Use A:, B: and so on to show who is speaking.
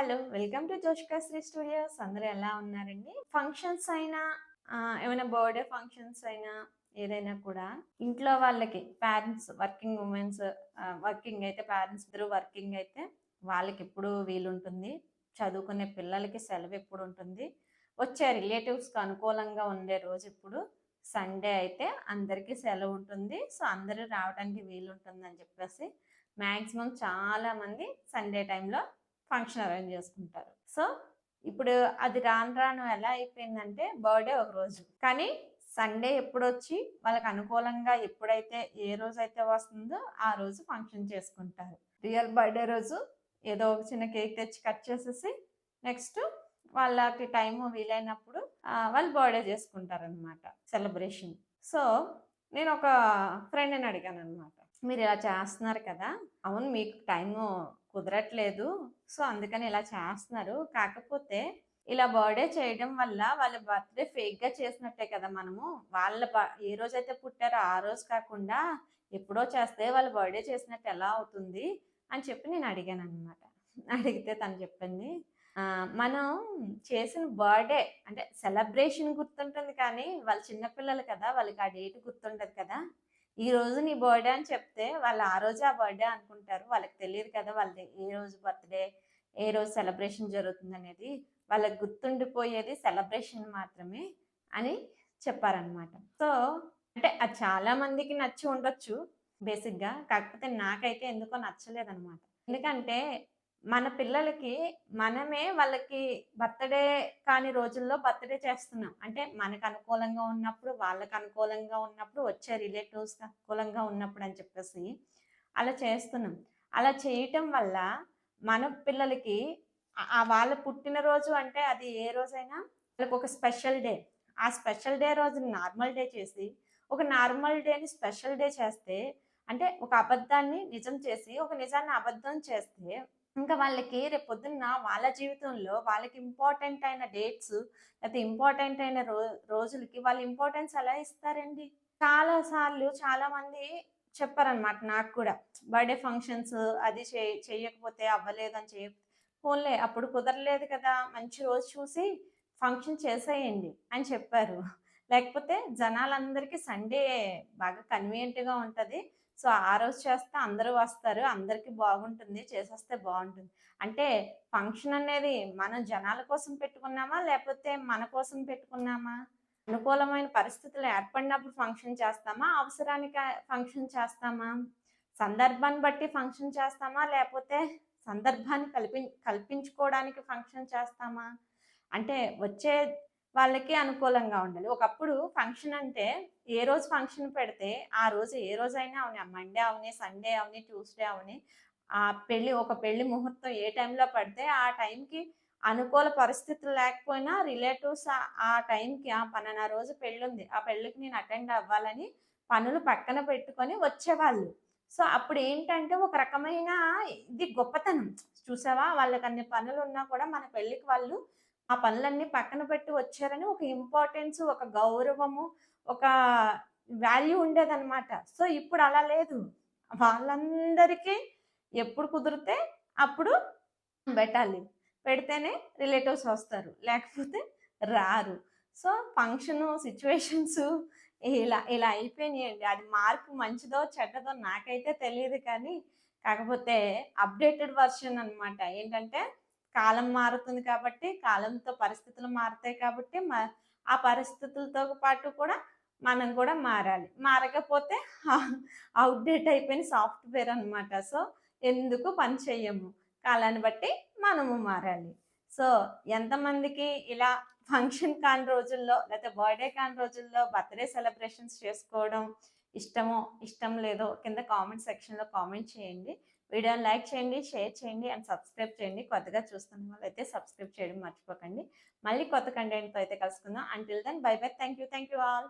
A: Hello! Welcome to జోష్‌కాశ్రీ studios. అందరూ ఎలా ఉన్నారండి? ఫంక్షన్స్ అయినా ఏమైనా బర్త్‌డే ఫంక్షన్స్ అయినా ఏదైనా కూడా ఇంట్లో వాళ్ళకి పేరెంట్స్ వర్కింగ్ వుమెన్స్ వర్కింగ్ అయితే పేరెంట్స్ ఇద్దరు వర్కింగ్ అయితే వాళ్ళకెప్పుడు వీలుంటుంది. చదువుకునే పిల్లలకి సెలవెప్పుడుంటుంది. వచ్చే రిలేటివ్స్‌కి అనుకూలంగా ఉండే రోజెప్పుడు. సండే అయితే అందరికీ సెలవుంటుంది. సో, అందరూ రావడానికి వీలుంటుందని చెప్పేసి మాక్సిమం చాలామంది సండే టైంలో ఫంక్షన్ అరేంజ్ చేసుకుంటారు. సో, ఇప్పుడు అది రాను రాను ఎలా అయిపోయిందంటే బర్త్‌డే ఒకరోజు. కానీ సండే ఎప్పుడొచ్చి వాళ్ళకి అనుకూలంగా ఎప్పుడైతే ఏ రోజైతే వస్తుందో ఆ రోజు ఫంక్షన్ చేసుకుంటారు. రియల్ బర్త్‌డే రోజు ఏదో ఒక చిన్న కేక్ తెచ్చి కట్ చేసేసి నెక్స్ట్ వాళ్ళకి టైము వీలైనప్పుడు వాళ్ళు బర్త్‌డే చేసుకుంటారనమాట సెలబ్రేషన్. సో, నేనొక ఫ్రెండ్‌ని అడిగాననమాట. మీరిలా చేస్తున్నారు కదా! అవును మీకు టైము కుదరట్లేదు. సో, అందుకని ఇలా చేస్తున్నారు. కాకపోతే ఇలా బర్త్‌డే చేయడం వల్ల వాళ్ళ బర్త్‌డే ఫేక్‌గా చేసినట్టే కదా మనము. వాళ్ళ ఏ రోజైతే పుట్టారో ఆ రోజు కాకుండా ఎప్పుడో చేస్తే వాళ్ళ బర్త్‌డే చేసినట్టు ఎలా అవుతుంది? అని చెప్పి నేను అడిగాననమాట. అడిగితే తను చెప్పింది, మనం చేసిన బర్త్‌డే అంటే సెలబ్రేషన్ గుర్తుంటుంది కానీ వాళ్ళు చిన్న పిల్లలు కదా! వాళ్ళకి ఆ డేట్ గుర్తుండదు కదా! ఈరోజు నీ బర్త్‌డే అని చెప్తే వాళ్ళు ఆ రోజే ఆ బర్త్‌డే అనుకుంటారు. వాళ్ళకి తెలీదు కదా! వాళ్ళది ఏ రోజు బర్త్‌డే, ఏ రోజు సెలబ్రేషన్ జరుగుతుందనేది. వాళ్ళకి గుర్తుండిపోయేది సెలబ్రేషన్ మాత్రమే అని చెప్పారనమాట. సో, అంటే అది చాలా మందికి నచ్చి ఉండొచ్చు బేసిక్‌గా. కాకపోతే నాకైతే ఎందుకో నచ్చలేదనమాట. ఎందుకంటే మన పిల్లలకి మనమే వాళ్ళకి బర్త్‌డే కాని రోజుల్లో బర్త్‌డే చేస్తున్నాం. అంటే మనకు అనుకూలంగా ఉన్నప్పుడు, వాళ్ళకి అనుకూలంగా ఉన్నప్పుడు, వచ్చే రిలేటివ్స్‌కి అనుకూలంగా ఉన్నప్పుడు అని చెప్పేసి అలా చేస్తున్నాం. అలా చేయటం వల్ల మన పిల్లలకి వాళ్ళ పుట్టినరోజు అంటే అది ఏ రోజైనా వాళ్ళకొక స్పెషల్ డే. ఆ స్పెషల్ డే రోజుని నార్మల్ డే చేసి, ఒక నార్మల్ డేని స్పెషల్ డే చేస్తే అంటే ఒక అబద్ధాన్ని నిజం చేసి, ఒక నిజాన్ని అబద్ధం చేస్తే ఇంకా వాళ్ళకి రేపొద్దున్న వాళ్ళ జీవితంలో వాళ్ళకి ఇంపార్టెంట్ అయిన డేట్స్ లేతే ఇంపార్టెంట్ అయిన రోజులకి వాళ్ళు ఇంపార్టెన్స్ ఎలా ఇస్తారండి? చాలా సార్లు చాలామంది చెప్పారనమాట నాకు కూడా. బర్త్‌డే ఫంక్షన్స్ అది చెయ్యకపోతే అవ్వలేదని పోన్లే అప్పుడు కుదరలేదు కదా! మంచి రోజు చూసి ఫంక్షన్ చేసేయండి అని చెప్పారు. లేకపోతే జనాలందరికీ సండే బాగా కన్వీనియంట్‌గా ఉంటది. సో, ఆ రోజు చేస్తే అందరూ వస్తారు. అందరికి బాగుంటుంది. చేసేస్తే బావుంటుంది. అంటే ఫంక్షన్ అనేది మనం జనాల కోసం పెట్టుకున్నామా? లేపోతే మన కోసం పెట్టుకున్నామా? అనుకూలమైన పరిస్థితులు ఏర్పడినప్పుడు ఫంక్షన్ చేస్తామా? అవసరానికి ఫంక్షన్ చేస్తామా? సందర్భాన్ని బట్టి ఫంక్షన్ చేస్తామా? లేపోతే సందర్భాన్ని కల్పించుకోవడానికి ఫంక్షన్ చేస్తామా? అంటే వచ్చే వాళ్ళకి అనుకూలంగా ఉండాలి. ఒకప్పుడు ఫంక్షన్ అంటే ఏ రోజు ఫంక్షన్ పెడితే, ఆ రోజు ఏ రోజైనా అవని మండే అవని, సండే అవని, ట్యూస్‌డే అవని, ఒక పెళ్లి ముహూర్తం ఏ టైంలో పడితే ఆ టైంకి అనుకూల పరిస్థితులు లేకపోయినా రిలేటివ్స్ ఆ టైంకి పలానా రోజు పెళ్లుంది. ఆ పెళ్ళికి నేను అటెండ్ అవ్వాలని పనులు పక్కన పెట్టుకొని వచ్చేవాళ్ళు. సో, అప్పుడేంటంటే ఒక రకమైన ఇది గొప్పతనం. చూసావా వాళ్ళకన్ని పనులున్నా కూడా మన పెళ్ళికి వాళ్ళు ఆ పనులన్నీ పక్కన పెట్టి వచ్చారని ఒక ఇంపార్టెన్స్, ఒక గౌరవము, ఒక వాల్యూ ఉండేదనమాట. సో, ఇప్పుడు అలా లేదు. వాళ్ళందరికీ ఎప్పుడు కుదిరితే అప్పుడు పెట్టాలి. పెడితేనే రిలేటివ్స్ వస్తారు. లేకపోతే రారు. సో, ఫంక్షను, సిట్యుయేషన్స్ ఇలా ఇలా అయిపోయినాయండి. అది మార్పు మంచిదో, చెడ్డదో నాకైతే తెలీదు కానీ, కాకపోతే అప్‌డేటెడ్ వర్షన్ అనమాట. ఏంటంటే, కాలం మారుతుంది కాబట్టి, కాలంతో పరిస్థితులు మారుతాయి కాబట్టి, ఆ పరిస్థితులతో పాటు కూడా మనం కూడా మారాలి. మారకపోతే ఔట్‌డేట్ అయిపోయిన సాఫ్ట్‌వేర్ అనమాట. సో, ఎందుకు పని చెయ్యము. కాలాన్ని బట్టి మనము మారాలి. సో, ఎంతమందికి ఇలా ఫంక్షన్ కాని రోజుల్లో లేతే బర్త్‌డే కాని రోజుల్లో బర్త్‌డే సెలబ్రేషన్స్ చేసుకోవడం ఇష్టమో, ఇష్టం లేదో కింద కామెంట్ సెక్షన్‌లో కామెంట్ చేయండి. వీడియోని లైక్ చేయండి, షేర్ చేయండి అండ్ సబ్స్క్రైబ్ చేయండి. కొత్తగా చూస్తున్న వాళ్ళైతే సబ్స్క్రైబ్ చేయడం మర్చిపోకండి. మళ్ళీ కొత్త కంటెంట్‌తో అయితే కలుసుకుందాం. Until then bye bye. Thank you all.